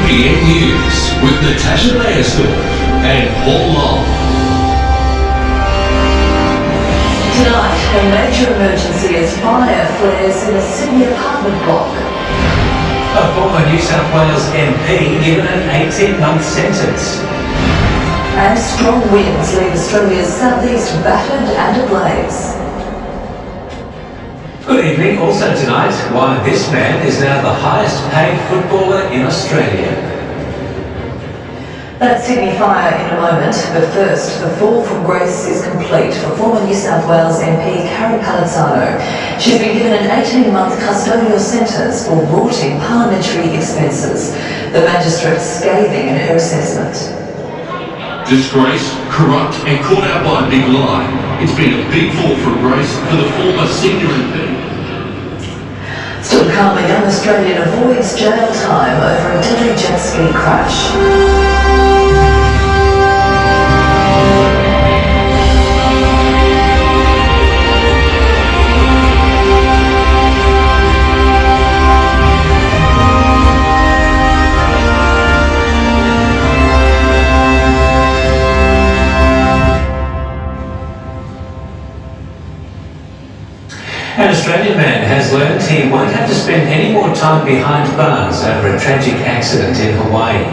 NBN News with Natasha and Paul Long. Tonight, a major emergency as fire flares in a Sydney apartment block. A former New South Wales MP given an 18-month sentence. And strong winds leave Australia's southeast battered and ablaze. Good evening. Also tonight, why this man is now the highest paid footballer in Australia. That Sydney fire in a moment, but first, the fall from grace is complete for former New South Wales MP Carrie Palazzano. She's been given an 18-month custodial sentence for rorting parliamentary expenses. The magistrate scathing in her assessment. Disgraced, corrupt and caught out by a big lie. It's been a big fall from grace for the former senior MP. Still calm, a young Australian avoids jail time over a deadly jet ski crash. An Australian man has learned he won't have to spend any more time behind bars over a tragic accident in Hawaii.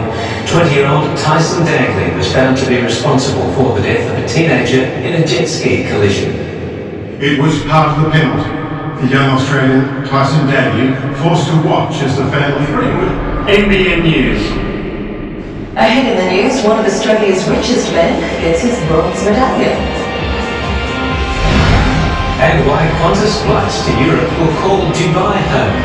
20-year-old Tyson Dagley was found to be responsible for the death of a teenager in a jet ski collision. It was part of the penalty. The young Australian Tyson Dagley forced to watch as the family... NBN News. Ahead in the news, one of Australia's richest men gets his bronze medallion. And why Qantas flights to Europe will call Dubai home.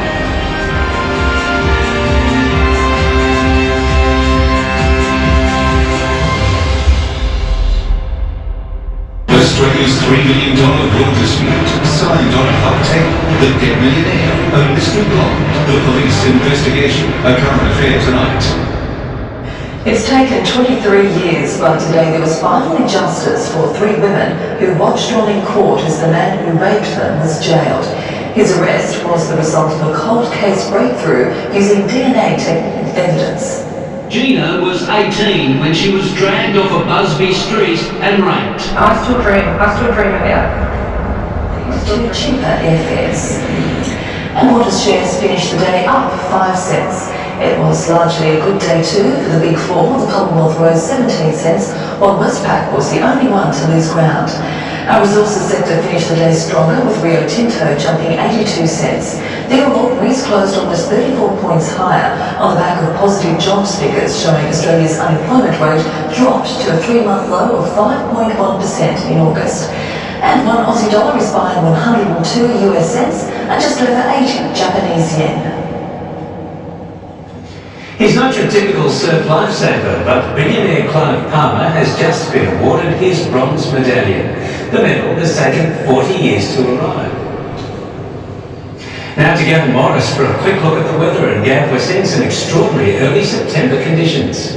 Australia's $3 million will dispute signed on a hot tape. The dead millionaire, a mystery blonde, the police investigation, a current affair tonight. It's taken 23 years, but today there was finally justice for 3 women who watched on in court as the man who raped them was jailed. His arrest was the result of a cold case breakthrough using DNA evidence. Gina was 18 when she was dragged off a Busby street and raped. I still dream about Two cheaper airfares. And Montage shares finished the day up 5 cents. It was largely a good day too for the Big Four. The Commonwealth rose 17 cents, while Westpac was the only one to lose ground. Our resources sector finished the day stronger, with Rio Tinto jumping 82 cents. The ordinaries closed almost 34 points higher on the back of positive jobs figures showing Australia's unemployment rate dropped to a 3-month low of 5.1% in August. And one Aussie dollar is buying 102 US cents and just over 80 Japanese yen. He's not your typical surf lifesaver, but billionaire Clive Palmer has just been awarded his bronze medallion. The medal has taken 40 years to arrive. Now to Gavin Morris for a quick look at the weather. And Gav, we're seeing some extraordinary early September conditions.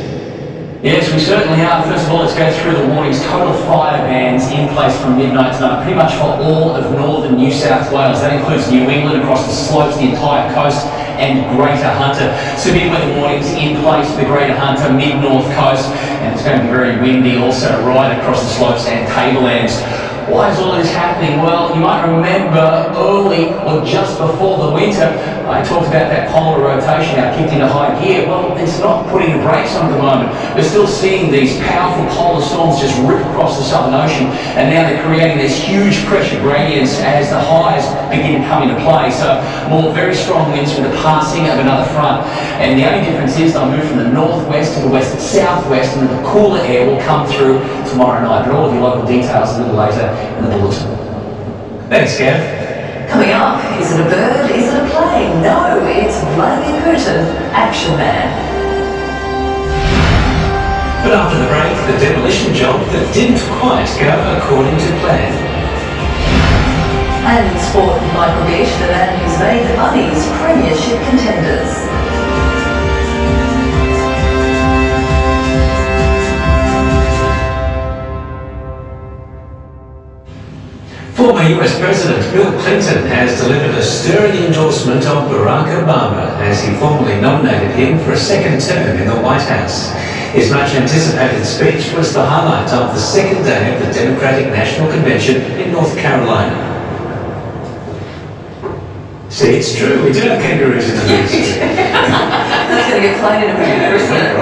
Yes, we certainly are. First of all, let's go through the warnings. Total fire bans in place from midnight tonight, pretty much for all of northern New South Wales. That includes New England, across the slopes, the entire coast, and Greater Hunter. Severe weather warnings in place for the Greater Hunter, mid-north coast, and it's going to be very windy also right across the slopes and tablelands. Why is all this happening? Well, you might remember early or just before the winter, I talked about that polar rotation now kicked into high gear. Well, it's not putting the brakes on at the moment. We're still seeing these powerful polar storms just rip across the Southern Ocean, and now they're creating these huge pressure gradients as the highs begin to come into play. So more very strong winds with the passing of another front. And the only difference is they'll move from the northwest to the west and southwest, and then the cooler air will come through tomorrow night. But all of your local details a little later in the bulletin. Thanks, Gav. Coming up, is it a bird? Is it a plane? No, it's Vladimir Putin, Action Man. But after the break, the demolition job that didn't quite go according to plan. And in sport, Michael Beach, the man who's made the Bunnies premiership contenders. Former US President Bill Clinton has delivered a stirring endorsement of Barack Obama as he formally nominated him for a second term in the White House. His much-anticipated speech was the highlight of the second day of the Democratic National Convention in North Carolina. See, it's true, we do have kangaroos in the mix. That's going to get played in a minute, isn't it?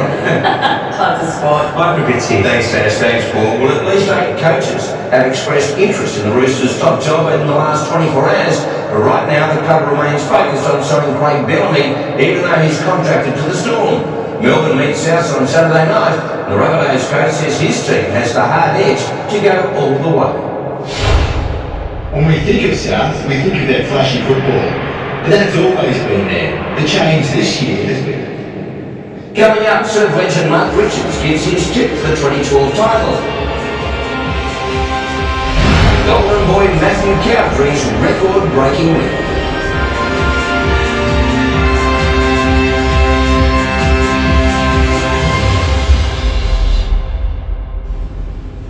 Time for sport. Mike Roberts here. Thanks, Tash. Thanks, Paul. Well, at least 8 coaches have expressed interest in the Roosters' top job in the last 24 hours. But right now, the club remains focused on signing Craig Bellamy, even though he's contracted to the Storm. Melbourne meets South on Saturday night. The Rabbitohs coach says his team has the hard edge to go all the way. When we think of South, we think of that flashy football. But that's always been there. The change this year has been. Coming up, Surf legend Mark Richards gives his tip for the 2012 title. Golden boy Matthew Cowdrey's record-breaking win.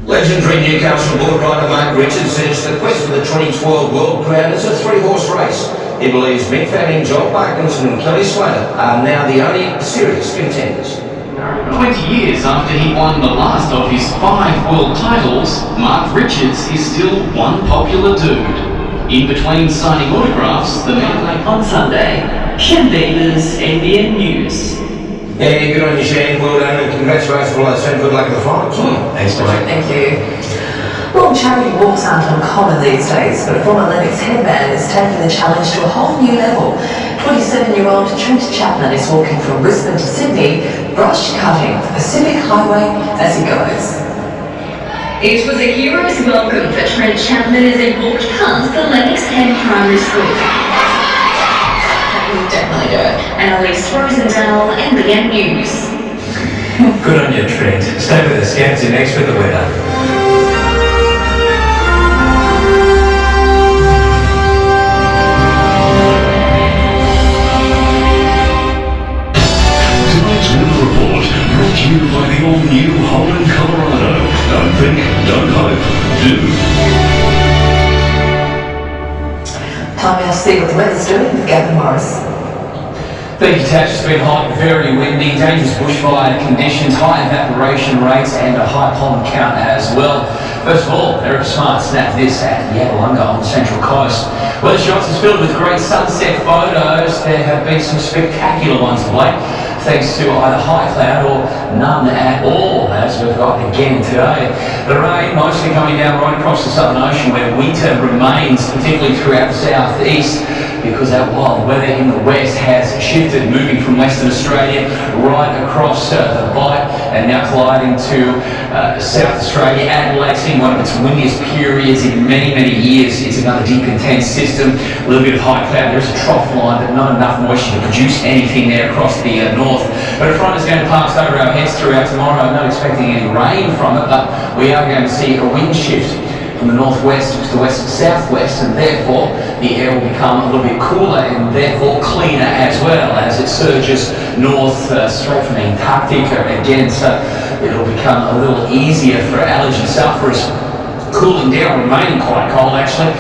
Legendary Newcastle board rider Mark Richards says the quest for the 2012 World Crown is a 3-horse race. He believes Mick Fanning, Joel Parkinson and Kelly Slater are now the only serious contenders. 20 years after he won the last of his 5 world titles, Mark Richards is still one popular dude. In between signing autographs, the man on Sunday, Shem Beaver's NBN News. Yeah, good on you, Shane. Well done and congratulations for all that. Good luck in the finals. Thanks, Mike. Thank you. Well, charity walks aren't uncommon these days, but former Lennox headband is taking the challenge to a whole new level. 27-year-old Trent Chapman is walking from Brisbane to Sydney, brush cutting the Pacific Highway as he goes. It was a hero's welcome for Trent Chapman as he walked past the Lennox Head Primary School. That will definitely do it. Annalise Rosendale, NBN News. Good on you, Trent. Stay with us. Get to next with the weather. Brought to you by the all-new Holland, Colorado. Don't think, don't hope, do. Time now to see what the weather's doing with Gavin Morris. Thank you, Tash. It's been hot, very windy, dangerous bushfire conditions, high evaporation rates and a high pollen count as well. First of all, Eric Smart snapped this at Yabulunga on the Central Coast. Weather shots is filled with great sunset photos. There have been some spectacular ones of late, thanks to either high cloud or none at all, as we've got again today. The rain mostly coming down right across the Southern Ocean, where winter remains, particularly throughout the southeast, because that wild weather in the west has shifted, moving from Western Australia right across the Bight and now colliding to South Australia. Adelaide, seeing one of its windiest periods in many, many years. It's another deep, intense system. A little bit of high cloud. There's a trough line, but not enough moisture to produce anything there across the north. But a front is going to pass over our heads throughout tomorrow. I'm not expecting any rain from it, but we are going to see a wind shift from the northwest to the west-southwest, and therefore the air will become a little bit cooler and therefore cleaner as well as it surges north straight from the Antarctic again, so it'll become a little easier for allergy sufferers. Cooling down, remaining quite cold actually,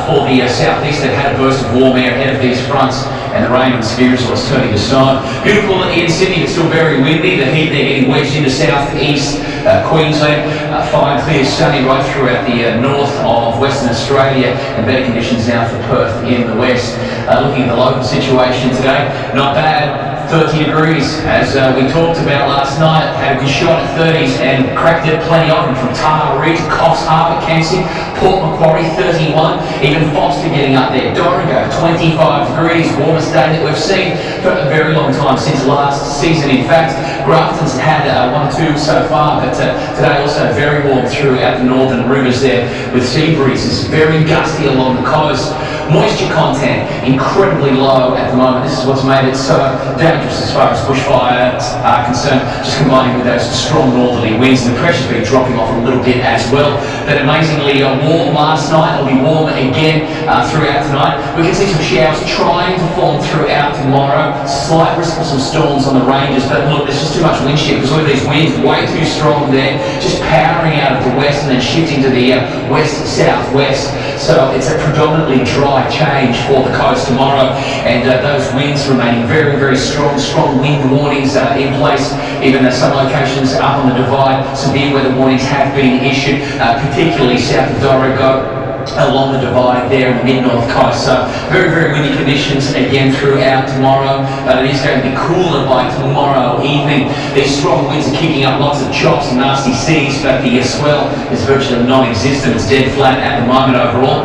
for the southeast. They've had a burst of warm air ahead of these fronts, and the rain and severe resource turning aside. Beautiful in Sydney, but still very windy. The heat they're getting wedged into southeast Queensland. Fine, clear, sunny right throughout the north of Western Australia, and better conditions now for Perth in the west. Looking at the local situation today, not bad. 30 degrees, as we talked about last night. Had a good shot at 30s and cracked it plenty of them from Tarmaree to Coffs Harbour, Kempsey, Port Macquarie 31, even Foster getting up there. Dorrigo 25 degrees, warmest day that we've seen for a very long time, since last season. In fact, Grafton's had 1 or 2 so far, but today also very warm throughout the northern rivers there, with sea breezes very gusty along the coast. Moisture content incredibly low at the moment. This is what's made it so dangerous as far as bushfires are concerned, just combining with those strong northerly winds. And the pressure's been dropping off a little bit as well. But amazingly warm last night. It'll be warm again throughout tonight. We can see some showers trying to form throughout tomorrow. Slight risk of some storms on the ranges, but look, there's just too much wind shear because look at these winds, way too strong there, just powering out of the west and then shifting to the west-southwest. So it's a predominantly dry change for the coast tomorrow, and those winds remaining very, very strong. Strong wind warnings in place. Even some locations up on the divide, severe weather warnings have been issued, particularly south of Dorrigo, along the divide there in the mid-north coast. So very, very windy conditions again throughout tomorrow, but it is going to be cooler by tomorrow evening. These strong winds are kicking up lots of chops and nasty seas, but the swell is virtually non-existent. It's dead flat at the moment overall,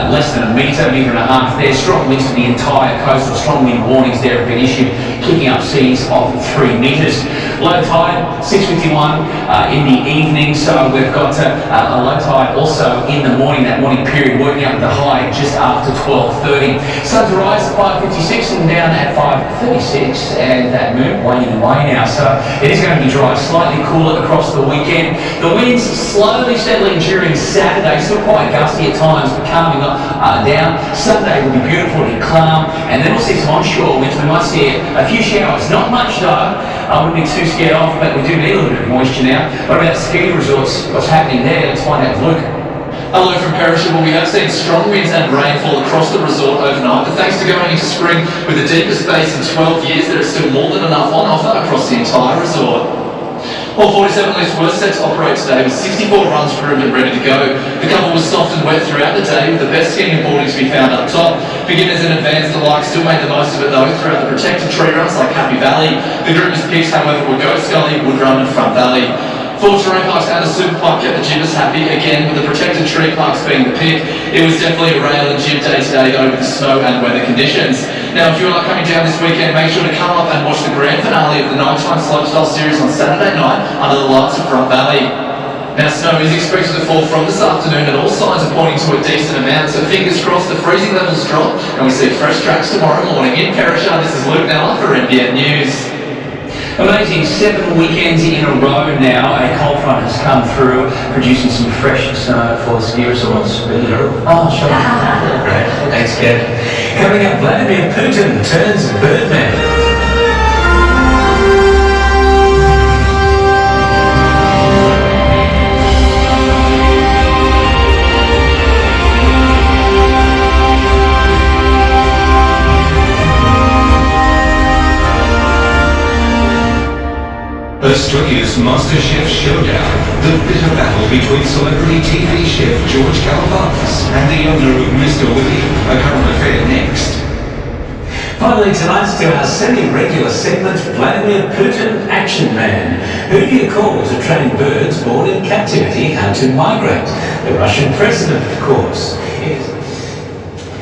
less than a metre and a half there. Strong winds for the entire coast, or strong wind warnings there have been issued, kicking up seas of 3 metres. Low tide 6:51 in the evening, so we've got a low tide also in the morning, that morning period, working out the high just after 12:30. Sun to rise at 5:56 and down at 5:36, and that moon waning away now, so it is going to be dry, slightly cooler across the weekend. The winds slowly settling during Saturday, still quite gusty at times, but calming down. Sunday will be beautiful and calm, and then we'll see some onshore winds. We might see a few showers, not much though. I wouldn't be too scared off, but we do need a little bit of moisture now. What about ski resorts? What's happening there? Let's find out with Luke. Hello from Perishable. We have seen strong winds and rainfall across the resort overnight, but thanks to going into spring with the deepest base in 12 years, there is still more than enough on offer across the entire resort. All 47 lifts were set to operate today with 64 runs groomed and ready to go. The cover was soft and wet throughout the day, with the best skiing and boarding to be found up top. Beginners and advanced alike still made the most of it though throughout the protected tree runs like Happy Valley. The groupest picks, however, were Ghost Gully, Wood Run and Front Valley. 4 terrain parks and a super park kept the jibbers happy, again with the protected tree parks being the pick. It was definitely a rail and jib day today though with the snow and weather conditions. Now if you are coming down this weekend, make sure to come up and watch the grand finale of the Nighttime Slopestyle series on Saturday night under the lights of Front Valley. Now snow is expected to fall from this afternoon and all signs are pointing to a decent amount, so fingers crossed the freezing levels drop and we see fresh tracks tomorrow morning. In Perisher, this is Luke Nella for NBN News. Amazing, 7 weekends in a row now. A cold front has come through, producing some fresh snow for ski resorts. Really? Oh, sure. Great. Thanks, Kev. Coming up, Vladimir Putin turns Birdman. Australia's MasterChef Showdown, the bitter battle between celebrity TV chef George Calabas and the owner of Mr. William, a current affair next. Finally tonight to our semi-regular segment, Vladimir Putin, Action Man. Who do you call to train birds born in captivity how to migrate? The Russian president, of course.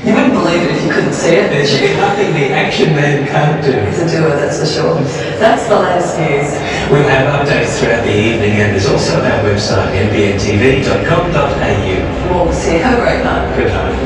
You wouldn't believe it if you couldn't see it. There's nothing the Action Man can't do. He's a doer, that's for sure. That's the latest news. We'll have updates throughout the evening, and there's also our website, nbntv.com.au. We'll see you. Have a great night. Good night.